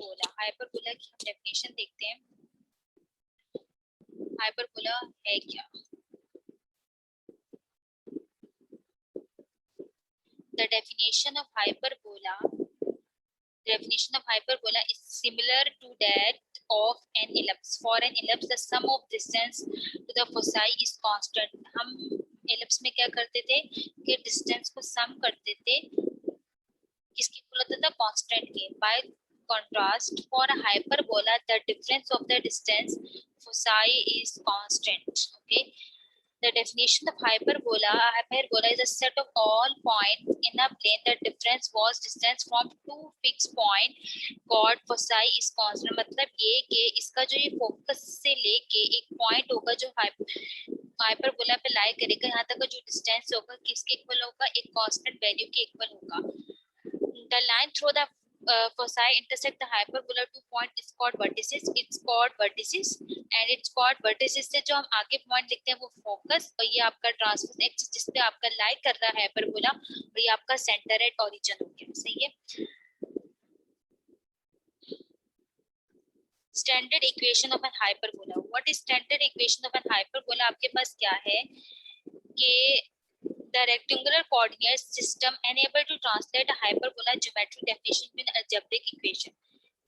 Hyperbola की हम definition देखते हैं। हाइपरबोला है क्या? The definition of hyperbola is similar to that of an ellipse. For an ellipse, the sum of distance to the foci is constant. हम ellipse में क्या करते थे कि distance को sum करते थे, किसकी इक्वल होता था? कांस्टेंट के. By contrast, for a hyperbola, the difference of the distance foci is constant. Okay. The definition of hyperbola is a set of all points in a plane. The difference was distance from two fixed point called foci is constant. मतलब ये कि इसका जो ये focus से लेके एक point होगा जो हाइपरबोला पे लाई करेगा, यहाँ तक का जो डिस्टेंस होगा किसके इक्वल होगा? एक कांस्टेंट वैल्यू के इक्वल होगा. The line through the foci intersect the hyperbola two point is called vertices. It's called vertices and it's called vertices से जो हम आगे पॉइंट लिखते हैं वो फोकस, और ये आपका ट्रांसवर्स एक्सिस जिसपे आपका लाई कर रहा है हाइपरबोला, और ये आपका सेंटर एट ओरिजिन हो गया. सही है. Standard equation of an hyperbola. What is standard equation of an hyperbola? आपके पास क्या है कि the rectangular coordinate system enable to translate a hyperbola geometric definition in algebraic equation.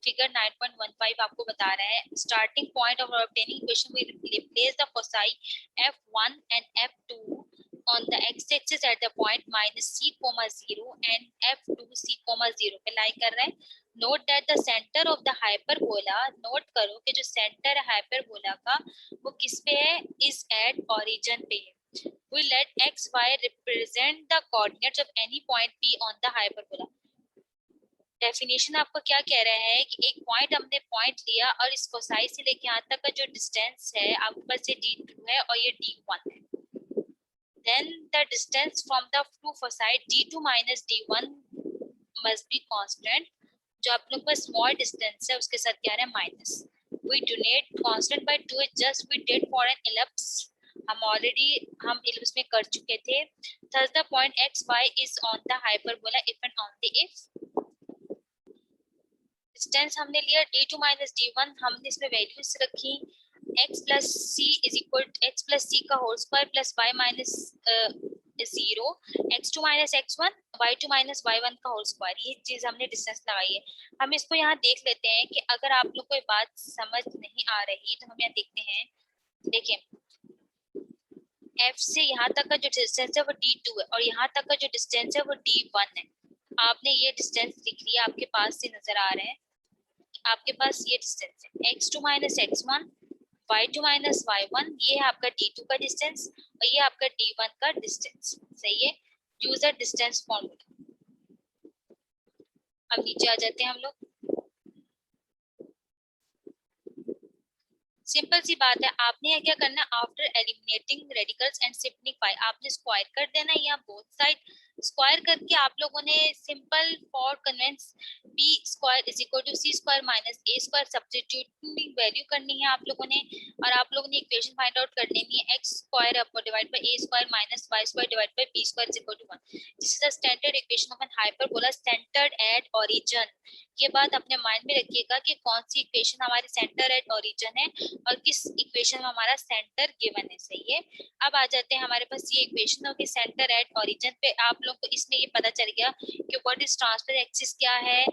Figure 9.15 आपको बता रहा है. Starting point of obtaining equation, we replace the foci f1 and f2 on the x-axis at the point minus c, 0 and f2 c, 0 पे लाई कर रहा है. Note that the center of the hyperbola, note करो कि जो center है hyperbola का वो किस पे है? is at origin पे है. We let x, y represent the coordinates of any point P on the hyperbola. Definition आपको क्या कह रहा है कि एक पॉइंट हमने पॉइंट लिया और इस फोसाई से लेके यहाँ तक का जो डिस्टेंस है आपके पास ये D2 है और ये D1 है. Then the distance from the two foci D2 minus D1 must be constant. जो आप लोग का small distance है उसके साथ क्या है? Minus. We donate constant by 2 just we did for an ellipse. हम ellipse में कर चुके थे. Thus the point x, y is on the hyperbola if and only if distance हमने लिया d2 minus d1, हमने इसमें वैल्यूज रखी x plus c is equal to x plus c का whole square plus y minus 0, x2 minus x1, y2 minus y1 का whole square. ये चीज हमने डिस्टेंस लगाई है. हम इसको यहाँ देख लेते हैं कि अगर आप लोग को बात समझ नहीं आ रही तो हम यहाँ देखते हैं. देखिए F से यहाँ तक का जो डिस्टेंस है वो D2 है और यहाँ तक का जो डिस्टेंस है वो D1 है. आपने ये डिस्टेंस लिख लिया, आपके पास से नजर आ रहे हैं. आपके पास ये डिस्टेंस है x2 minus x1, y2 minus y1, ये है आपका D2 का डिस्टेंस और ये आपका D1 का डिस्टेंस. सही है. Use a distance formula. अब नीचे आ जाते हैं हम लोग. सिंपल सी बात है. आपने क्या करना है? After eliminating radicals and simplify, आपने स्क्वायर कर देना है यहाँ बोथ साइड. स्क्वायर करके आप लोगों ने simple for convenience b square is equal to c square minus a square substituting value करनी है आप लोगों ने, और आप लोगों ने इक्वेशन फाइंड आउट कर लेनी है. x square divide by a square minus y square divide by b square is equal to 1. This is the standard equation of an hyperbola centred at origin. ये बात अपने माइंड में रखिएगा कि कौन सी इक्वेशन हमारी सेंटर एट ओरिजिन है और किस इक्वेशन में हमारा सेंटर गिवन है. सही है. अब आ जाते हैं हमारे पास ये इक्वेशन होगी सेंटर एट ओरिजिन पे. आप लोग को इसमें ये पता चल गया कि व्हाट इज ट्रांसफर एक्सिस क्या है,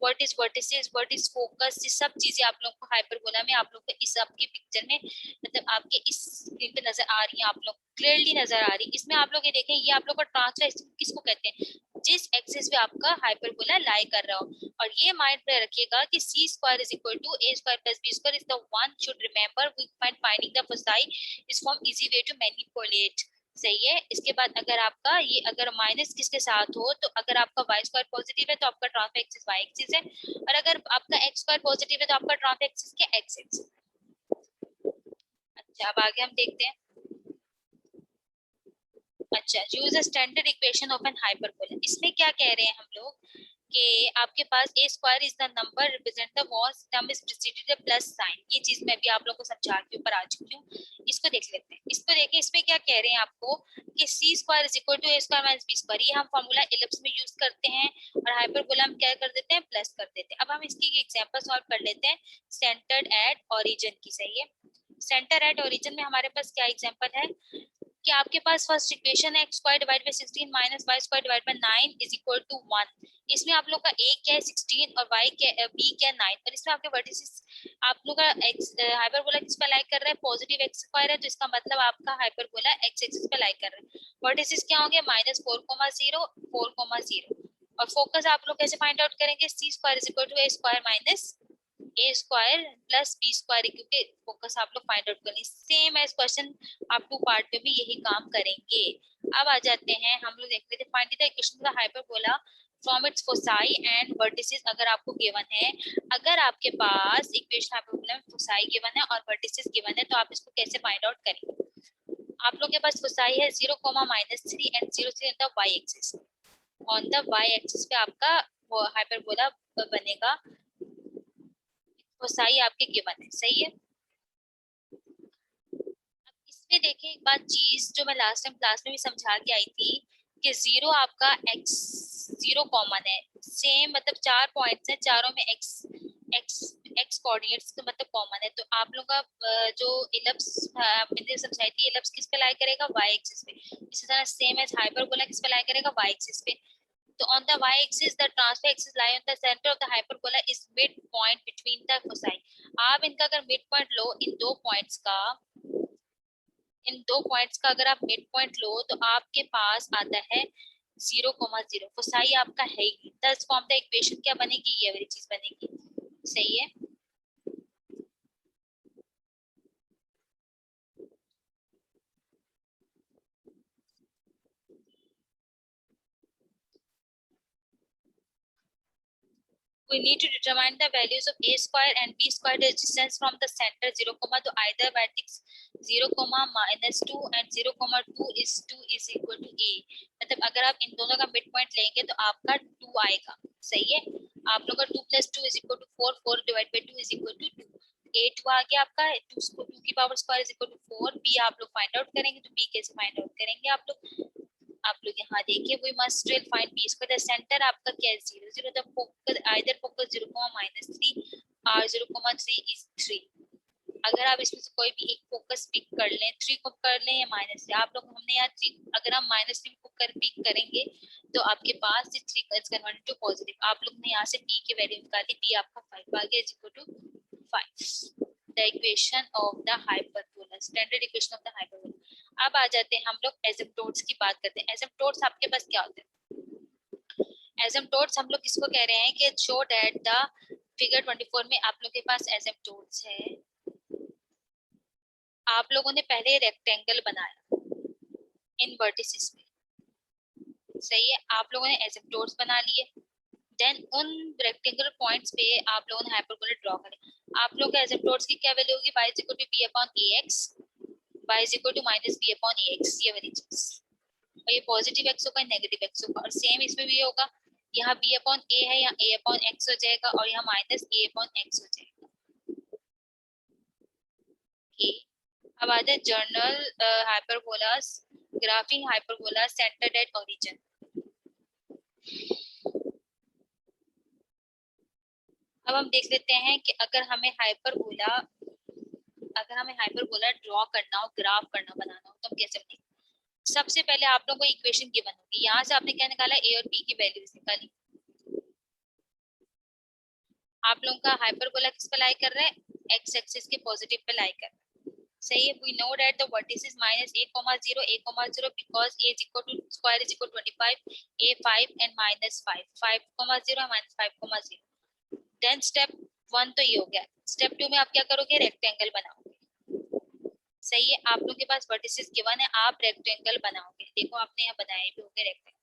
what is vertices, what is focus. ये सब चीजें आप लोग को हाइपरबोला में आप लोग को इस आपकी पिक्चर में मतलब आपके इस स्क्रीन पे नजर आ रही है, आप लोग क्लियरली नजर आ रही है. इसमें आप लोग ये देखें, ये आप लोग का ट्रांसफर एक्सिस किसको कहते हैं? जिस एक्सिस पे आपका हाइपरबोला लाई कर रहा हो. और ये माइंड में रखिएगा कि c square is equal to a square plus b square is the one should remember we find finding the foci is from easy way to manipulate. सही है. इसके बाद अगर आपका ये अगर माइनस किसके साथ हो तो अगर आपका y स्क्वायर पॉजिटिव है तो आपका ट्रांसफर एक्सिस y एक्सिस है, और अगर आपका x स्क्वायर पॉजिटिव है तो आपका ट्रांसफर एक्सिस क्या? x axis. अच्छा अब आगे हम देखते हैं. अच्छा, use a standard equation of an hyperbola. इसमें क्या कह रहे हैं हम लोग कि आपके पास a square is the number represent the whose term is preceded plus sign. ये चीज मैं भी आप लोगों को समझा के ऊपर आ चुकी हूँ. इसको देख लेते हैं. इसको देखिए, इसमें क्या कह रहे हैं आपको कि C square is equal to A square minus B square, ये हम फॉर्मूला इलिप्स में यूज करते हैं और हाइपरबोला हम क्या कर देते हैं, प्लस कर देते हैं। अब हम इसकी एग्जांपल सॉल्व कर लेते हैं सेंटर्ड एट ओरिजिन की। सही है, सेंटर एट ओरिजिन में हमारे पास क्या एग्जांपल है कि आपके पास फर्स्ट इक्वेशन है x स्क्वायर डिवाइड बाय 16 माइनस y square divide by 9 is equal to 1। इसमें आप लोग का a क्या है 16 और y क्या b क्या है 9, और इसमें आपके वर्टिसेस आप लोग का x हाइपरबोला किस पे लाई कर रहा है, पॉजिटिव x स्क्वायर है, तो इसका मतलब आपका हाइपरबोला x एक्सिस पे लाई कर रहा है। वर्टिसेस क्या होंगे -4,0 4,0 और फोकस आप लोग कैसे फाइंड आउट करेंगे, c square is equal to a square minus A square plus B square, क्योंकि फोकस आप लोग फाइंड आउट करेंगे। सेम एज क्वेश्चन आप 2 पार्ट में भी यही काम करेंगे। अब आ जाते हैं हम लोग देख लेते हैं find the equation of the hyperbola from its foci and vertices अगर आपको गिवन है। अगर आपके पास इक्वेशन हाइपरबोला में फोसाई गिवन है और वर्टिसेस गिवन है तो आप इसको कैसे फाइंड आउट करेंगे। आप लोग के पास फोसाई है 0, -3 and 0 3 on the y axis. On the y axis पे आपका हाइपरबोला बनेगा, फोसाई आपके गिवन है। सही है, इसमें देखिए एक बात चीज जो मैं लास्ट टाइम क्लास में भी समझा के आई थी कि जीरो आपका x जीरो कॉमन है, सेम मतलब 4 पॉइंट्स हैं, चारों में x x x कोऑर्डिनेट्स तो मतलब कॉमन है। तो आप लोग का जो इलिप्स मैंने समझाई थी, इलिप्स किस पे लाई करेगा, y एक्सिस पे। इसी तरह सेम एज हाइपरबोला किस पे लाई करेगा, y एक्सिस पे। तो on the y axis the transfer axis lie on the center of the hyperbola is mid point between the foci। आप इनका अगर मिड पॉइंट लो, इन दो पॉइंट्स का अगर आप मिड पॉइंट लो तो आपके पास आता है 0,0, फोसाई आपका है ही। दस फॉर्म द इक्वेशन क्या बनेगी, ये वाली चीज बनेगी। सही है, we need to determine the values of a square and b square the distance from the center 0, तो either vertex 0, -2 and 0,2 is 2 is equal to a। मतलब अगर आप इन दोनों का मिड पॉइंट लेंगे तो आपका 2 आएगा। सही है, आप लोग का 2 + 2 is equal to 4, 4 divide by 2 is equal to 2। a 2 आ गया आपका, 2 की power square is equal to 4। b आप लोग फाइंड आउट करेंगे, तो b कैसे फाइंड आउट करेंगे आप लोग यहाँ देखिए, we must still find b square. The centre आपका क्या है 0, 0, the focus either focus 0, -3 r 0,3 is 3। अगर आप इसमें से कोई भी एक फोकस पिक कर लें, 3 को कर लें या -3, आप लोग हमने यहाँ 3, अगर हम -3 को कर पिक करेंगे तो आपके पास 3 इज कन्वर्टेड टू पॉजिटिव। आप लोग ने यहाँ से b की वैल्यू निकाली, b आपका 5 आ गया is equal to 5। The equation of the hyperbola, standard equation of the hyperbola. अब आ जाते हैं हम लोग एसिम्पटोट्स की बात करते हैं। एसिम्पटोट्स आपके पास क्या होते हैं, एसिम्पटोट्स हम लोग किसको कह रहे हैं कि शो दैट द फिगर 24 में आप लोग के पास एसिम्पटोट्स है। आप लोगों ने पहले रेक्टेंगल बनाया इन वर्टिसेस में। सही है, आप लोगों ने एसिम्पटोट्स बना लिए, देन उन रेक्टेंगुलर पॉइंट्स पे आप लोगों ने हाइपरबोला ड्रॉ करें। आप लोग के एसिम्पटोट्स की क्या वैल्यू होगी, y is equal to b upon ax, y is equal to -b upon ax, ये वाली चीज। और ये पॉजिटिव x होगा, नेगेटिव x होगा, और सेम इसमें भी होगा। यहाँ b upon a है, यहाँ a upon x हो जाएगा, और यहाँ -a upon x हो जाएगा। okay। अब आते हैं journal hyperbolas, graphic hyperbola centred at origin. अब हम देख लेते हैं कि अगर हमें हाइपरबोला ड्रॉ करना हो, ग्राफ करना बनाना हो, तो हम कैसे बनेंगे। सबसे पहले आप लोगों को इक्वेशन गिवन होगी, यहाँ से आपने क्या निकाला, a और b की वैल्यूज निकाली। आप लोगों का हाइपरबोला किस पे लाई कर रहा है, x एक्सिस के पॉजिटिव पे लाई कर रहा है। सही है, we know that the vertices -a, 0 because a is equal to square is equal to 25, a 5 and -5, 5,0 -5,0। Then step 1 तो ये हो गया। स्टेप 2 में आप क्या करोगे, रेक्टेंगल बनाओगे। सही है, आप लोग के पास वर्टिसेस गिवन है, आप रेक्टेंगल बनाओगे। देखो आपने यहाँ बनाए भी होंगे रेक्टेंगल।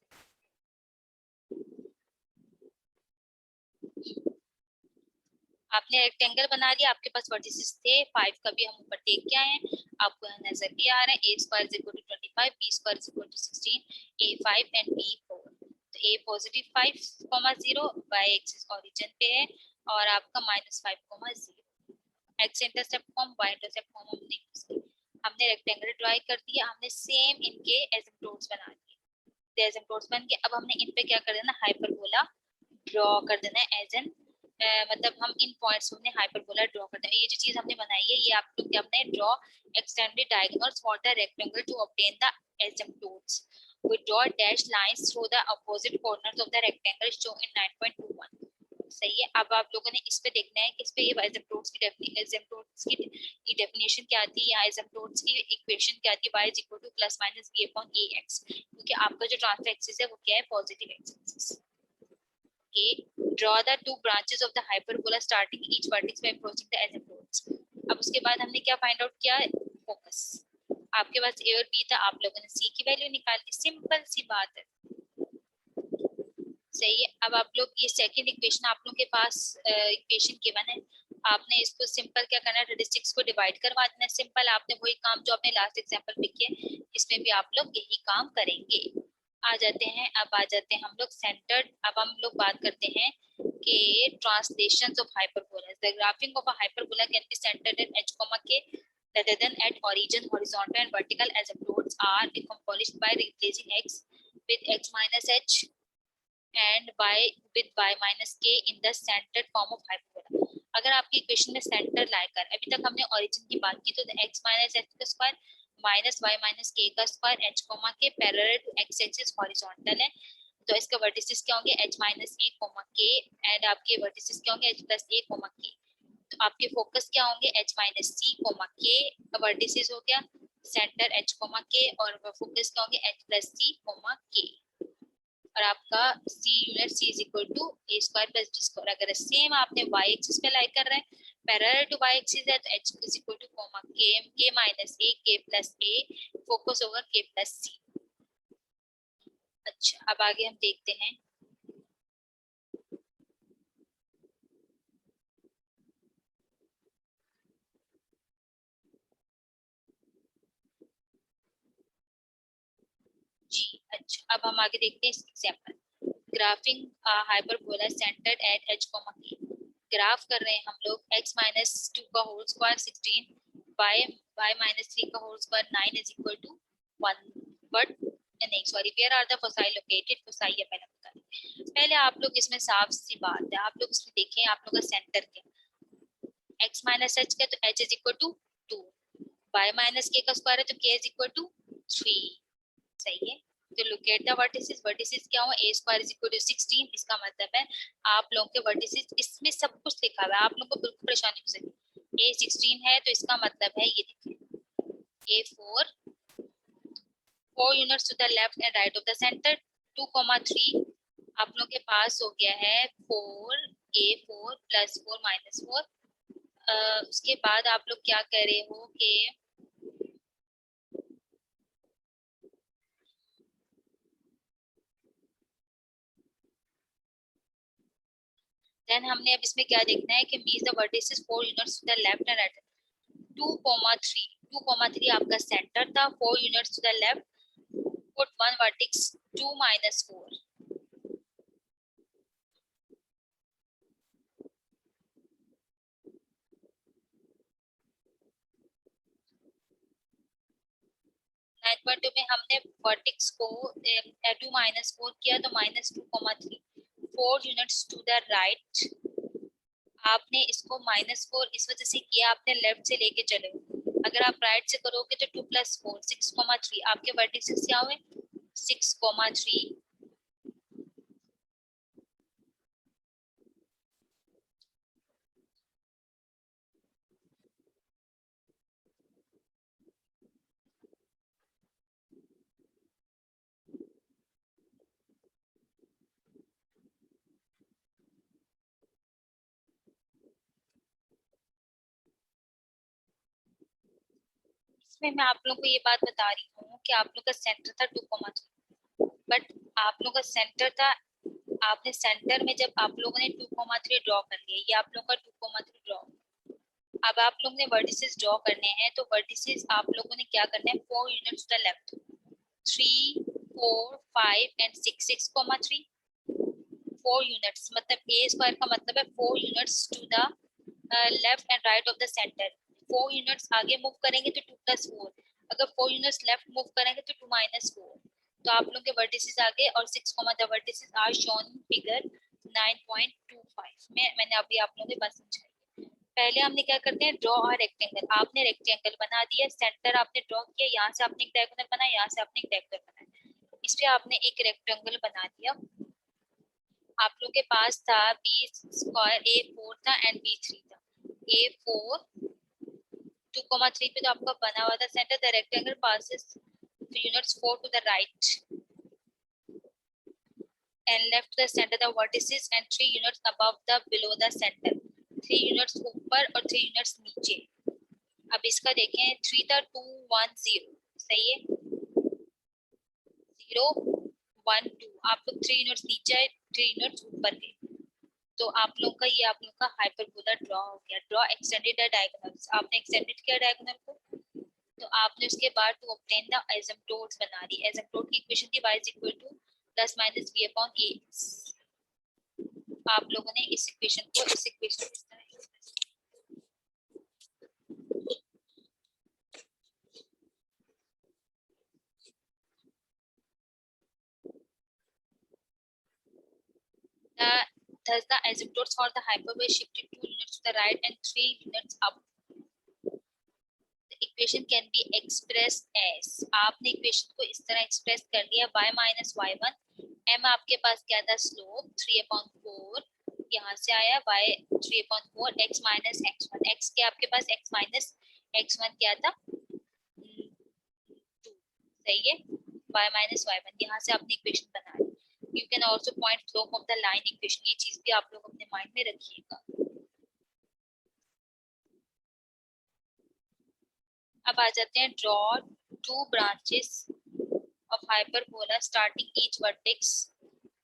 आपने रेक्टेंगल बना लिया, आपके पास वर्टिसेस थे 5 का भी हम ऊपर देख के आए हैं, आपको यहाँ नजर भी आ रहा है। a square is equal to 25, b square is equal to 16, a 5 and b 4। तो a positive 5,0 y axis origin पे है, और आपका -5,0 x intercept form y intercept form हम नहीं यूज करेंगे, हमने रेक्टेंगल ड्रा कर दिया, हमने सेम इनके एसिम्प्टोट्स बना दिए। एसिम्प्टोट्स बन के अब हमने इन पे क्या कर देना, हाइपरबोला ड्रॉ कर देना है एज एन मतलब हम इन पॉइंट्स में हाइपरबोला ड्रॉ करते हैं। ये जो चीज हमने बनाई है ये आप लोग क्या अपने draw extended diagonals for the rectangle to obtain the asymptotes. We draw dashed lines through the opposite corners of the rectangle shown in 9.21. सही है। अब आप लोगों ने इस पे देखना है कि इस पे ये एसिम्प्टोट्स की डेफिनेशन क्या आती है या एसिम्प्टोट्स की इक्वेशन क्या आती है, y is equal to plus minus b upon ax, क्योंकि आपका जो ट्रांसफर एक्सिस है वो क्या है, positive axis. Okay, draw the two branches of the hyperbola starting each vertex by approaching the asymptotes. अब उसके बाद हमने क्या फाइंड आउट किया, फोकस। आपके पास ए और बी था, आप लोगों ने सी की वैल्यू निकाली, सिंपल सी बात है। सही है। अब आप लोग ये सेकंड इक्वेशन आप लोगों के पास इक्वेशन गिवन है, आपने इसको सिंपल क्या करना है, रेडिस्टिक्स को डिवाइड करवा देना है। सिंपल आपने वही काम जो आपने लास्ट एग्जांपल में किया, इसमें भी आप लोग यही काम करेंगे। आ जाते हैं हम लोग सेंटर्ड। अब हम लोग बात करते हैं कि translations of hyperbola. The graphic of a hyperbola can be centred in h, k rather than at origin. Horizontal and vertical asymptotes are accomplished by replacing x with x minus h and y with y minus k in the centered form of hyperbola. अगर आपकी equation में centre लाकर, अभी तक हमने origin की बात की, तो x minus h का square minus y minus k का square h, k parallel to x axis horizontal है, तो इसका वर्टिसेस क्या होंगे, h minus a, k and आपके वर्टिसेस क्या होंगे, h plus a, k। तो आपके फोकस क्या होंगे, h minus c, k vertices हो गया सेंटर h, k और फोकस क्या होंगे, h plus c, k। और आपका c unit c is equal to a square plus b square। अगर सेम आपने y एक्सिस पे लाई कर रहे हैं, पैरेलल टू y एक्सिस है, तो h is equal to k minus a, k plus a, focus होगा k plus c। अच्छा, अब आगे हम देखते हैं जी। अच्छा, अब हम आगे देखते हैं example. Graphing hyperbola centred at h, k। Graph कर रहे हैं हम लोग x minus 2 का होल स्क्वायर 16, y minus 3 का whole square 9 is equal to 1। But नहीं, sorry, where are the fossae located, fossae है पहले बता दें। पहले आप लोग इसमें साफ सी बात है, आप लोग इसमें देखें, आप लोग का सेंटर क्या, x minus h का, तो h is equal to 2, y minus k का स्क्वायर है तो k is equal to 3। सही है। तो लोकेट द वर्टिसेस, वर्टिसेस क्या हो, a square is equal to 16। इसका मतलब है आप लोगों के वर्टिसेस, इसमें सब कुछ लिखा हुआ है, आप लोगों को बिल्कुल परेशानी हो सकती है। a 16 है तो इसका मतलब है ये देखिए a 4 units to the left and right of the centre, 2,3 आप लोगों के पास हो गया है 4 a4 प्लस 4 माइनस 4। उसके बाद आप लोग क्या कर रहे हो कि देन हमने अब इसमें क्या देखना है कि means the vertices 4 units to the left and right. 2,3 आपका सेंटर था, 4 units to the left, put 1 vertex 2 minus 4। में हमने वर्टेक्स को 2 minus 4 किया, तो -2,3, 4 यूनिट्स टू द राइट। आपने इसको -4 इस वजह से किया, आपने लेफ्ट से लेके चले। अगर आप राइट से करोगे तो 2 plus 4 6,3 आपके वर्टिसेस क्या हुए, 6,3। इसमें मैं आप लोगों को ये बात बता रही हूँ कि आप लोग का सेंटर था 2,3, बट आप लोग का सेंटर था, आपने सेंटर में जब आप लोगों ने 2,3 ड्रॉ कर लिया, ये आप लोग का 2,3 ड्रॉ। अब आप लोग ने वर्टिसेस ड्रॉ करने हैं, तो वर्टिसेस आप लोगों ने क्या करना है, 4 units to the left, 3 4 5 and 6 6,3 4 units, मतलब a स्क्वायर का मतलब है 4 units to the left and right of the centre. 4 units आगे मूव करेंगे तो 2 plus 4 अगर 4 यूनिट्स लेफ्ट मूव करेंगे तो 2 माइनस 4, तो आप लोगों के वर्टिसेस आ गए और 6 the vertices are shown in figure 9.25 में मैंने अभी आप लोगों को बात समझाई। पहले हमने क्या करते हैं, ड्रॉ अ रेक्टेंगल। आपने रेक्टेंगल बना दिया, सेंटर आपने ड्रॉ किया, यहाँ से आपने एक डायगोनल बनाया, यहाँ से आपने एक डायगोनल बनाया, इस पे आपने एक रेक्टेंगल बना दिया। आप लोग के पास था बी स्क्वायर A4 था एंड B3 था। A4 2,3 पे तो आपका बना हुआ था centre, the rectangle passes units 4 to the right and left the center the vertices and 3 units above the below the center, 3 units ऊपर और 3 units नीचे। अब इसका देखें 3 था 2 1 0, सही है, 0 1 2, आप लोग 3 यूनिट्स नीचे आए, 3 यूनिट्स ऊपर गए, तो आप लोग का ये आप लोग का हाइपरबोला ड्रॉ हो गया। ड्रॉ एक्सटेंडेड डायगोनल्स, आपने एक्सटेंडेड किया डायगोनल को, तो आपने उसके बाद टू ऑब्टेन द एसिम्पटोट्स बना दी। एसिम्पटोट की इक्वेशन थी y is equal two plus minus v upon a। आप लोगों ने इस इक्वेशन को इस इक्वेशन को इस तरह thus the asymptotes for the hyperbola shifted 2 units to the right and 3 units up. The equation can be expressed as, आपने इक्वेशन को इस तरह एक्सप्रेस कर दिया, y माइनस y1, m आपके पास क्या था स्लोप 3/4, यहाँ से आया y 3/4, x minus x1, x के आपके पास x माइनस x1 क्या था 2, सही है, y माइनस y1, यहाँ से आपने इक्वेशन बना ली। You can also point slope of the line equation, ये चीज भी आप लोग अपने माइंड में रखिएगा। अब आ जाते हैं, draw 2 branches of hyperbola starting each vertex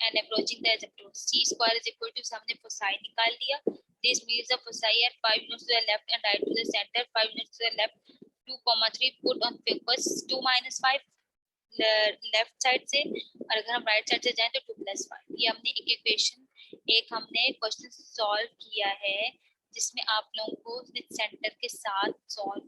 and approaching the asymptote। c square is equal to, हमने foci निकाल दिया, this means the foci are 5 units to the left and right to the center, 5 units to the left, 2,3 put on focus 2 minus 5 left side से, और अगर हम right side से जाएं तो 2 + 5। ये हमने एक इक्वेशन, एक हमने क्वेश्चन सॉल्व किया है जिसमें आप लोगों को विद सेंटर के साथ सॉल्व